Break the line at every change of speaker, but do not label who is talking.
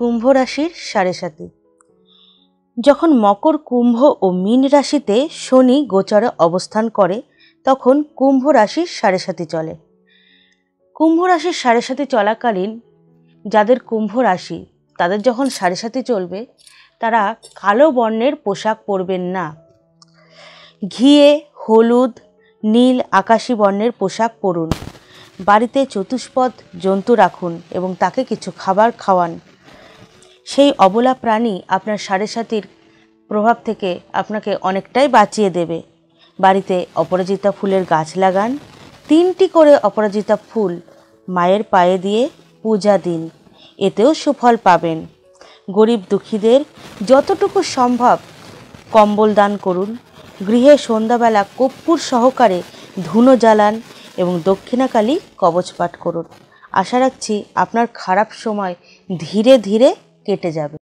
কুম্ভ রাশির সাড়ে সাতি। যখন মকর, কুম্ভ ও মীন রাশিতে শনি গোচরে অবস্থান করে তখন কুম্ভ রাশির সাড়ে সাতি চলে। কুম্ভ রাশির সাড়ে সাতি চলাকালীন যাদের কুম্ভ রাশি তাদের যখন সাড়ে সাতি চলবে তারা কালো বর্ণের পোশাক পরবেন না। ঘিয়ে, হলুদ, নীল, আকাশি বর্ণের পোশাক পরুন। বাড়িতে চতুষ্পদ জন্তু রাখুন এবং তাকে কিছু খাবার খাওয়ান। সেই অবলা প্রাণী আপনার সাড়ে সাতির প্রভাব থেকে আপনাকে অনেকটাই বাঁচিয়ে দেবে। বাড়িতে অপরাজিতা ফুলের গাছ লাগান। 3টি করে অপরাজিতা ফুল মায়ের পায়ে দিয়ে পূজা দিন, এতেও সুফল পাবেন। গরিব দুঃখীদের যতটুকু সম্ভব কম্বল দান করুন। গৃহে সন্ধ্যাবেলা কর্পূর সহকারে ধুনো জ্বালান এবং দক্ষিণাকালী কবচ পাঠ করুন। আশা রাখছি আপনার খারাপ সময় ধীরে ধীরে কেটে যাবে।